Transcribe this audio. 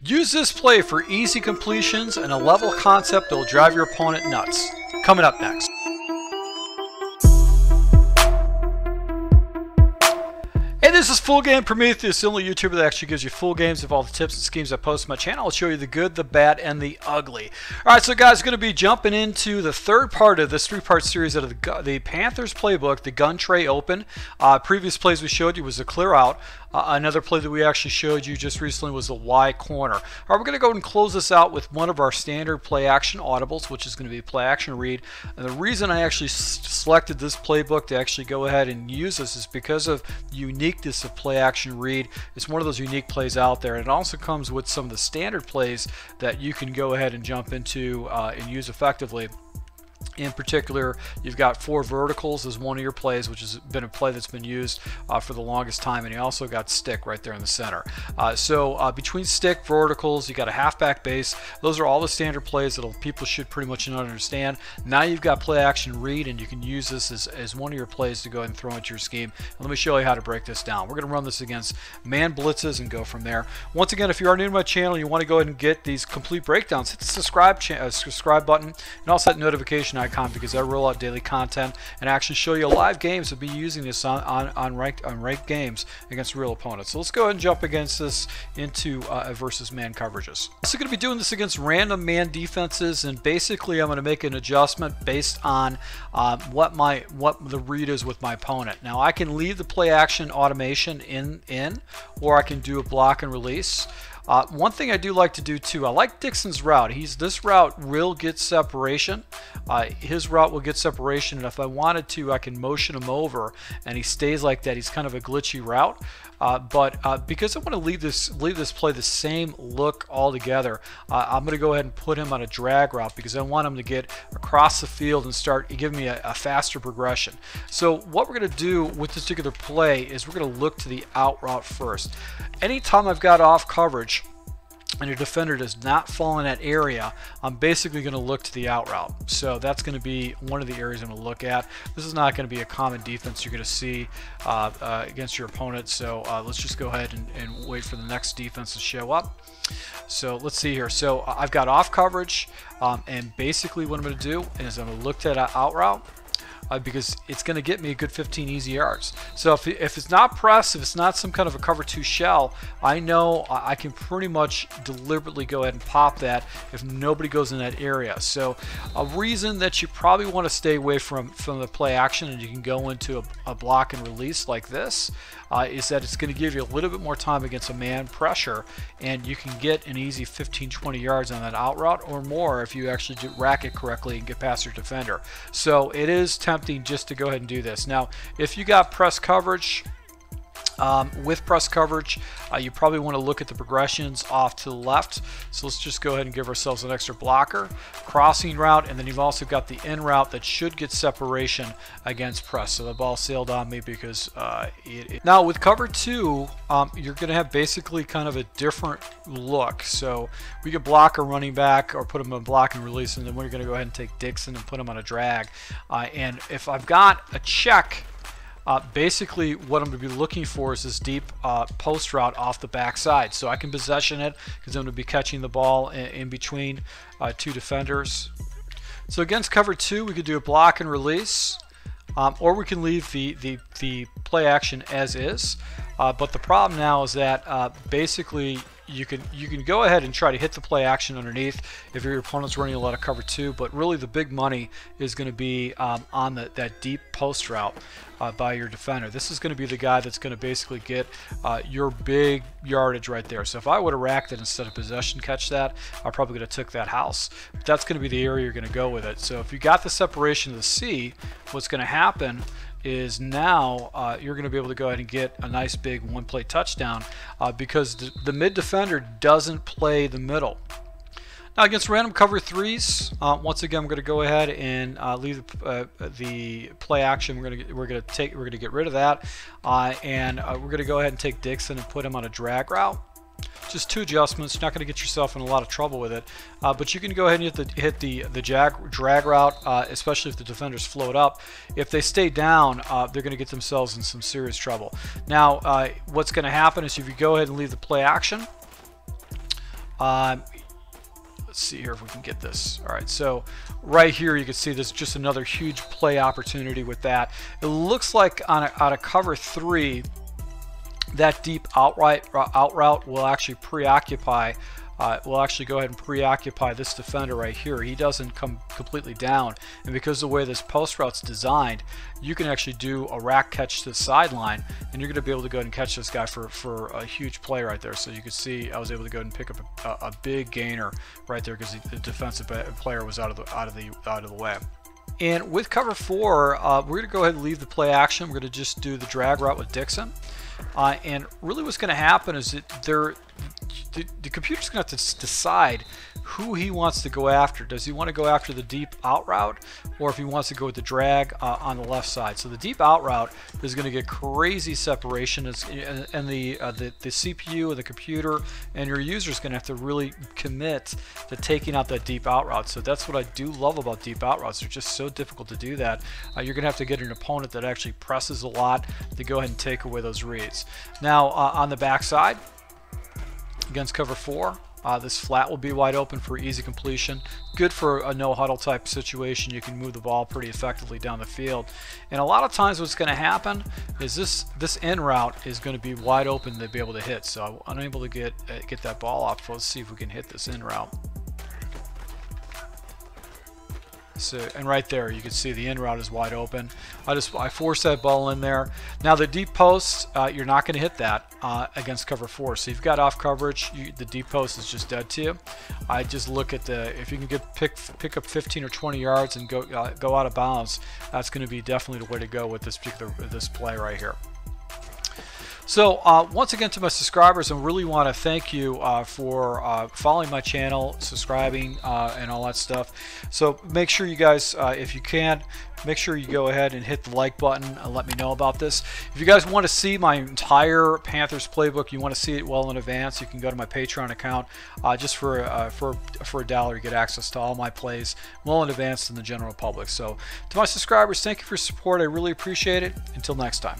Use this play for easy completions and a level concept that will drive your opponent nuts. Coming up next. Hey, this is Full Game Prometheus, the only YouTuber that actually gives you full games of all the tips and schemes I post on my channel. I'll show you the good, the bad, and the ugly. Alright, so guys, going to be jumping into the third part of this three-part series out of the Panthers playbook, the gun tray open. Previous plays we showed you was a clear out. Another play that we actually showed you just recently was the Y corner. All right, we're going to go ahead and close this out with one of our standard play action audibles, which is going to be play action read. And the reason I actually selected this playbook to actually go ahead and use this is because of the uniqueness of play action read. It's one of those unique plays out there. And it also comes with some of the standard plays that you can go ahead and jump into and use effectively. In particular, you've got 4 verticals as one of your plays, which has been a play that's been used for the longest time, and you also got stick right there in the center. So between stick, verticals, you got a halfback base. Those are all the standard plays that people should pretty much understand. Now you've got play action read, and you can use this as one of your plays to go ahead and throw into your scheme. And let me show you how to break this down. We're going to run this against man blitzes and go from there. Once again, if you are new to my channel, you want to go ahead and get these complete breakdowns, hit the subscribe button and also that notification icon, because I roll out daily content and actually show you live games. I'll be using this on ranked games against real opponents. So let's go ahead and jump against this into versus man coverages. So going to be doing this against random man defenses, and basically I'm going to make an adjustment based on what the read is with my opponent. Now I can leave the play action automation in, or I can do a block and release. One thing I do like to do too, I like Dixon's route. This route will get separation. His route will get separation, and if I wanted to, I can motion him over and he stays like that. He's kind of a glitchy route. But because I want to leave this play the same look altogether, I'm going to go ahead and put him on a drag route because I want him to get across the field and start giving me a faster progression. So what we're going to do with this particular play is we're going to look to the out route first. Anytime I've got off coverage and your defender does not fall in that area, I'm basically going to look to the out route. So that's going to be one of the areas I'm going to look at. This is not going to be a common defense you're going to see against your opponent. So let's just go ahead and wait for the next defense to show up. So let's see here. So I've got off coverage, and basically what I'm going to do is I'm going to look to that out route. Because it's going to get me a good 15 easy yards. So if it's not press, if it's not some kind of a cover 2 shell, I know I can pretty much deliberately go ahead and pop that if nobody goes in that area. So a reason that you probably want to stay away from the play action and you can go into a block and release like this is that it's going to give you a little bit more time against a man pressure, and you can get an easy 15-20 yards on that out route or more if you actually rack it correctly and get past your defender. So it is tempting just to go ahead and do this. Now if you got press coverage, with press coverage, you probably want to look at the progressions off to the left. So let's just go ahead and give ourselves an extra blocker, crossing route, and then you've also got the in route that should get separation against press. So the ball sailed on me because now with cover 2, you're going to have basically kind of a different look. So we could block a running back or put him on block and release, and then we're going to go ahead and take Dixon and put him on a drag. And if I've got a check, basically what I'm going to be looking for is this deep post route off the backside. So I can possession it because I'm going to be catching the ball in between 2 defenders. So against cover 2, we could do a block and release, or we can leave the play action as is. But the problem now is that basically you can go ahead and try to hit the play action underneath if your opponent's running a lot of cover 2, but really the big money is going to be on that deep post route by your defender. This is going to be the guy that's going to basically get your big yardage right there. So if I would have racked it instead of possession catch that, I probably could have took that house. But that's going to be the area you're going to go with it. So if you got the separation of the C, what's going to happen is now you're going to be able to go ahead and get a nice big one-play touchdown because the mid defender doesn't play the middle. Now against random cover 3s, once again I'm going to go ahead and leave the play action. We're going to get rid of that, and we're going to go ahead and take Dixon and put him on a drag route. Just 2 adjustments. You're not going to get yourself in a lot of trouble with it, but you can go ahead and hit the drag route, especially if the defenders float up. If they stay down, they're going to get themselves in some serious trouble. Now, what's going to happen is if you go ahead and leave the play action, Let's see here if we can get this. All right, so right here you can see this just another huge play opportunity with that. It looks like on a cover 3, that deep out route will actually preoccupy. We'll actually go ahead and preoccupy this defender right here. He doesn't come completely down, and because of the way this post route's designed, you can actually do a rack catch to the sideline, and you're going to be able to go ahead and catch this guy for a huge play right there. So you can see I was able to go ahead and pick up a big gainer right there because the defensive player was out of the way. And with cover 4, we're going to go ahead and leave the play action. We're going to just do the drag route with Dixon. And really what's going to happen is that the computer's going to have to decide who he wants to go after. Does he want to go after the deep out route, or if he wants to go with the drag on the left side? So the deep out route is going to get crazy separation, and the CPU and the computer and your user is going to have to really commit to taking out that deep out route. So that's what I do love about deep out routes. They're just so difficult to do that. You're going to have to get an opponent that actually presses a lot to go ahead and take away those reads. Now on the back side, against cover 4, this flat will be wide open for easy completion. Good for a no huddle type situation. You can move the ball pretty effectively down the field. And a lot of times what's going to happen is this in route is going to be wide open to be able to hit. So I'm unable to get that ball off. Let's see if we can hit this in route. So, and right there you can see the in route is wide open. I force that ball in there. Now the deep post, you're not going to hit that against cover 4. So you've got off coverage, the deep post is just dead to you. I just look at if you can pick up 15 or 20 yards and go out of bounds, that's going to be definitely the way to go with this play right here. So once again, to my subscribers, I really want to thank you for following my channel, subscribing, and all that stuff. So make sure you guys, if you can, make sure you go ahead and hit the like button and let me know about this. If you guys want to see my entire Panthers playbook, you want to see it well in advance, you can go to my Patreon account. Just for $1, you get access to all my plays well in advance than the general public. So to my subscribers, thank you for your support. I really appreciate it. Until next time.